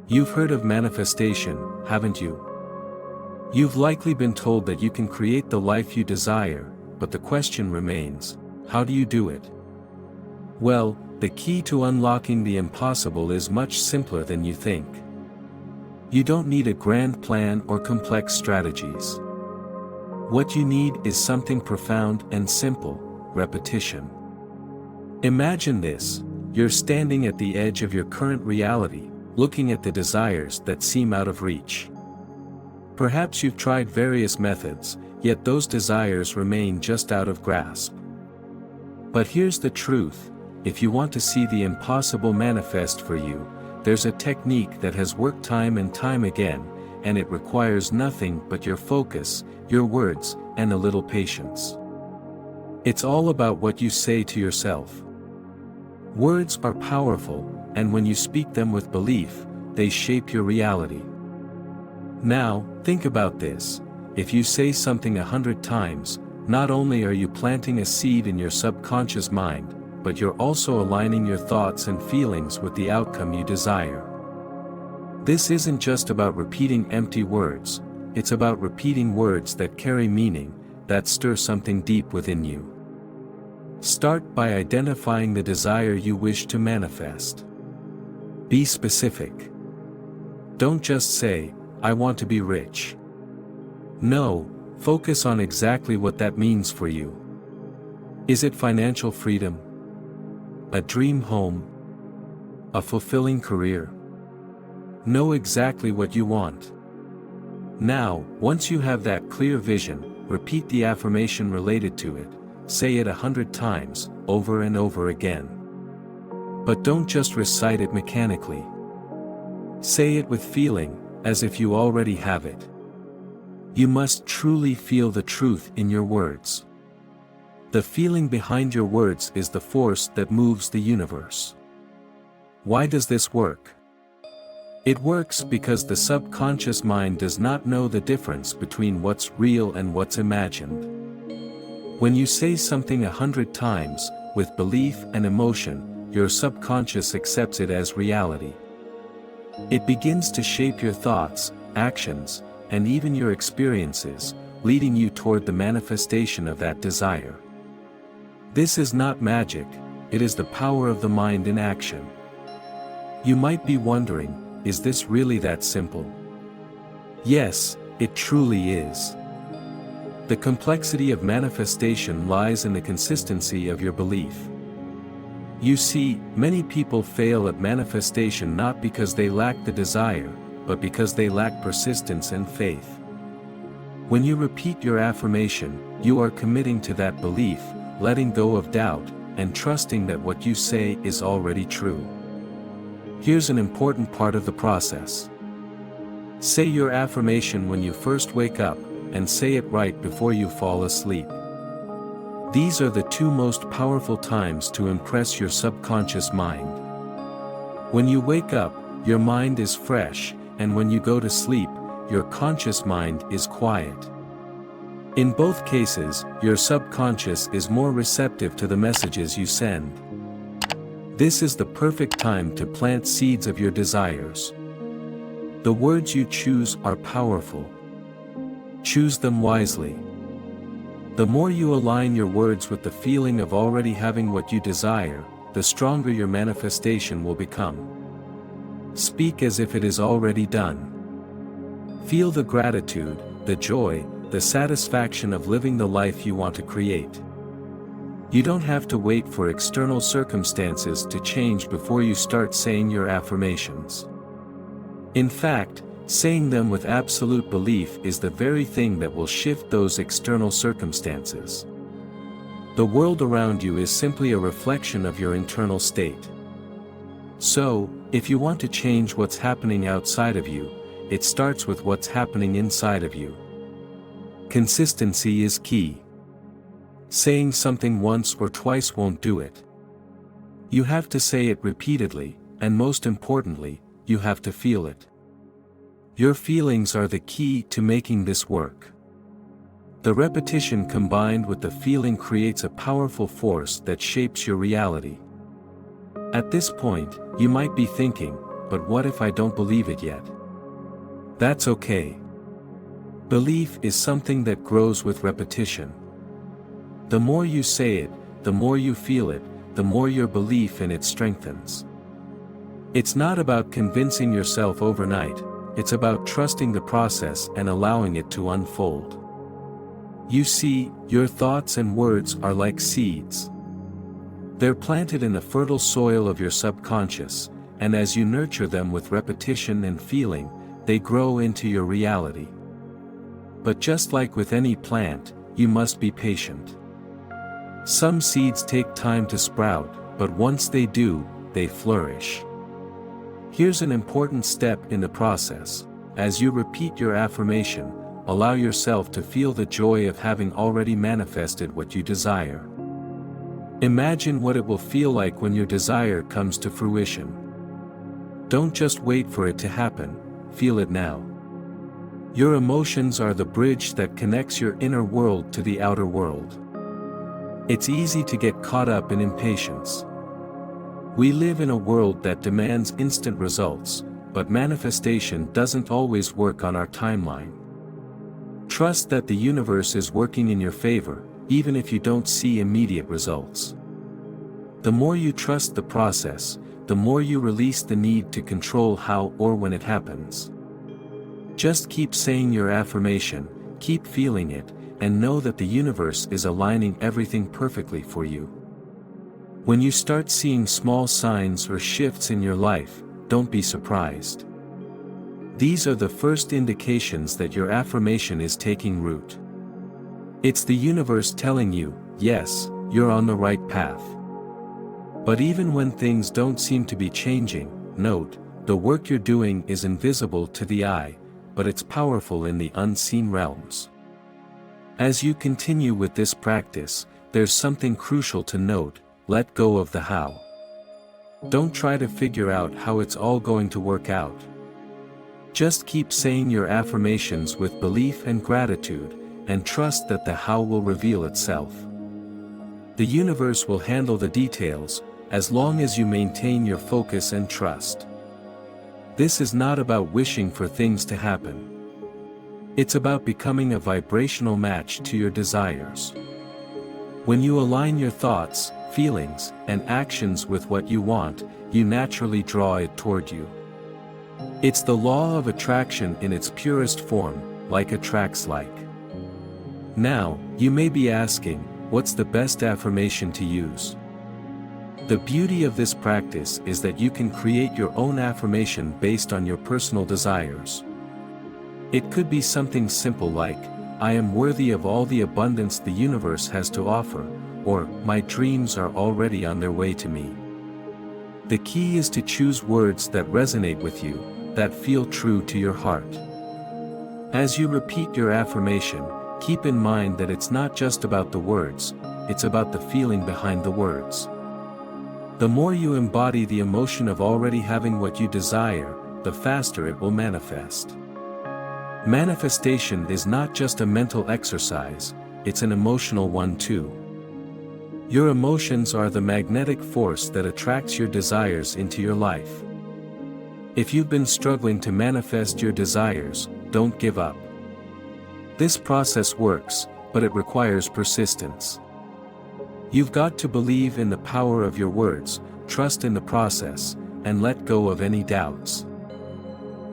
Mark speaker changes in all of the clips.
Speaker 1: You've heard of manifestation, haven't you? You've likely been told that you can create the life you desire, but the question remains, how do you do it? Well, the key to unlocking the impossible is much simpler than you think. You don't need a grand plan or complex strategies. What you need is something profound and simple: repetition. Imagine this: you're standing at the edge of your current reality, looking at the desires that seem out of reach. Perhaps you've tried various methods, yet those desires remain just out of grasp. But here's the truth: if you want to see the impossible manifest for you, there's a technique that has worked time and time again, and it requires nothing but your focus, your words, and a little patience. It's all about what you say to yourself. Words are powerful, and when you speak them with belief, they shape your reality. Now, think about this: if you say something 100 times, not only are you planting a seed in your subconscious mind, but you're also aligning your thoughts and feelings with the outcome you desire. This isn't just about repeating empty words, it's about repeating words that carry meaning, that stir something deep within you. Start by identifying the desire you wish to manifest. Be specific. Don't just say, "I want to be rich." No, focus on exactly what that means for you. Is it financial freedom? A dream home? A fulfilling career? Know exactly what you want. Now, once you have that clear vision, repeat the affirmation related to it. Say it 100 times, over and over again. But don't just recite it mechanically. Say it with feeling, as if you already have it. You must truly feel the truth in your words. The feeling behind your words is the force that moves the universe. Why does this work? It works because the subconscious mind does not know the difference between what's real and what's imagined. When you say something 100 times, with belief and emotion, your subconscious accepts it as reality. It begins to shape your thoughts, actions, and even your experiences, leading you toward the manifestation of that desire. This is not magic, it is the power of the mind in action. You might be wondering, is this really that simple? Yes, it truly is. The complexity of manifestation lies in the consistency of your belief. You see, many people fail at manifestation not because they lack the desire, but because they lack persistence and faith. When you repeat your affirmation, you are committing to that belief, letting go of doubt, and trusting that what you say is already true. Here's an important part of the process. Say your affirmation when you first wake up, and say it right before you fall asleep. These are the two most powerful times to impress your subconscious mind. When you wake up, your mind is fresh, and when you go to sleep, your conscious mind is quiet. In both cases, your subconscious is more receptive to the messages you send. This is the perfect time to plant seeds of your desires. The words you choose are powerful. Choose them wisely. The more you align your words with the feeling of already having what you desire, the stronger your manifestation will become. Speak as if it is already done. Feel the gratitude, the joy, the satisfaction of living the life you want to create. You don't have to wait for external circumstances to change before you start saying your affirmations. In fact, saying them with absolute belief is the very thing that will shift those external circumstances. The world around you is simply a reflection of your internal state. So, if you want to change what's happening outside of you, it starts with what's happening inside of you. Consistency is key. Saying something once or twice won't do it. You have to say it repeatedly, and most importantly, you have to feel it. Your feelings are the key to making this work. The repetition combined with the feeling creates a powerful force that shapes your reality. At this point, you might be thinking, but what if I don't believe it yet? That's okay. Belief is something that grows with repetition. The more you say it, the more you feel it, the more your belief in it strengthens. It's not about convincing yourself overnight, it's about trusting the process and allowing it to unfold. You see, your thoughts and words are like seeds. They're planted in the fertile soil of your subconscious, and as you nurture them with repetition and feeling, they grow into your reality. But just like with any plant, you must be patient. Some seeds take time to sprout, but once they do, they flourish. Here's an important step in the process. As you repeat your affirmation, allow yourself to feel the joy of having already manifested what you desire. Imagine what it will feel like when your desire comes to fruition. Don't just wait for it to happen, feel it now. Your emotions are the bridge that connects your inner world to the outer world. It's easy to get caught up in impatience. We live in a world that demands instant results, but manifestation doesn't always work on our timeline. Trust that the universe is working in your favor, even if you don't see immediate results. The more you trust the process, the more you release the need to control how or when it happens. Just keep saying your affirmation, keep feeling it, and know that the universe is aligning everything perfectly for you. When you start seeing small signs or shifts in your life, don't be surprised. These are the first indications that your affirmation is taking root. It's the universe telling you, yes, you're on the right path. But even when things don't seem to be changing, note, the work you're doing is invisible to the eye, but it's powerful in the unseen realms. As you continue with this practice, there's something crucial to note: let go of the how. Don't try to figure out how it's all going to work out. Just keep saying your affirmations with belief and gratitude, and trust that the how will reveal itself. The universe will handle the details, as long as you maintain your focus and trust. This is not about wishing for things to happen. It's about becoming a vibrational match to your desires. When you align your thoughts, feelings, and actions with what you want, you naturally draw it toward you. It's the law of attraction in its purest form, like attracts like. Now, you may be asking, what's the best affirmation to use? The beauty of this practice is that you can create your own affirmation based on your personal desires. It could be something simple like, I am worthy of all the abundance the universe has to offer, or, my dreams are already on their way to me. The key is to choose words that resonate with you, that feel true to your heart. As you repeat your affirmation, keep in mind that it's not just about the words, it's about the feeling behind the words. The more you embody the emotion of already having what you desire, the faster it will manifest. Manifestation is not just a mental exercise, it's an emotional one too. Your emotions are the magnetic force that attracts your desires into your life. If you've been struggling to manifest your desires, don't give up. This process works, but it requires persistence. You've got to believe in the power of your words, trust in the process, and let go of any doubts.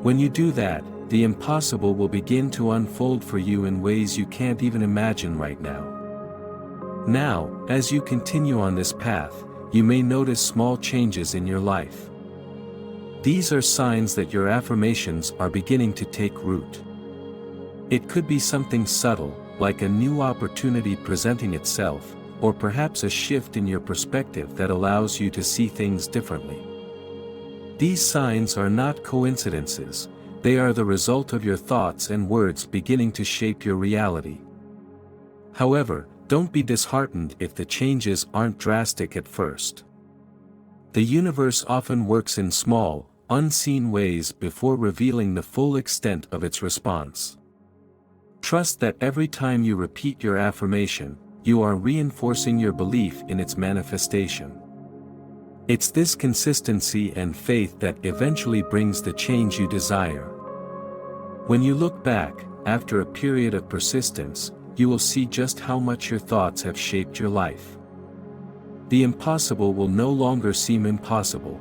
Speaker 1: When you do that, the impossible will begin to unfold for you in ways you can't even imagine right now. Now, as you continue on this path, you may notice small changes in your life. These are signs that your affirmations are beginning to take root. It could be something subtle, like a new opportunity presenting itself, or perhaps a shift in your perspective that allows you to see things differently. These signs are not coincidences, they are the result of your thoughts and words beginning to shape your reality. However, don't be disheartened if the changes aren't drastic at first. The universe often works in small, unseen ways before revealing the full extent of its response. Trust that every time you repeat your affirmation, you are reinforcing your belief in its manifestation. It's this consistency and faith that eventually brings the change you desire. When you look back, after a period of persistence, you will see just how much your thoughts have shaped your life. The impossible will no longer seem impossible.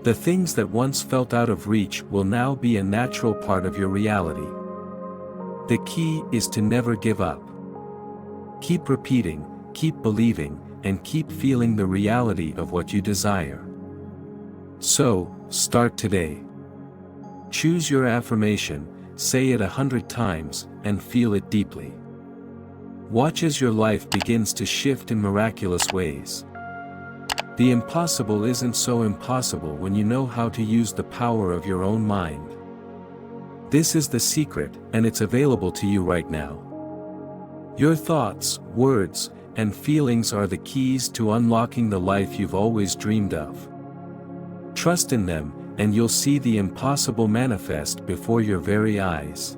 Speaker 1: The things that once felt out of reach will now be a natural part of your reality. The key is to never give up. Keep repeating, keep believing, and keep feeling the reality of what you desire. So, start today. Choose your affirmation, say it 100 times, and feel it deeply. Watch as your life begins to shift in miraculous ways. The impossible isn't so impossible when you know how to use the power of your own mind. This is the secret, and it's available to you right now. Your thoughts, words, and feelings are the keys to unlocking the life you've always dreamed of. Trust in them, and you'll see the impossible manifest before your very eyes.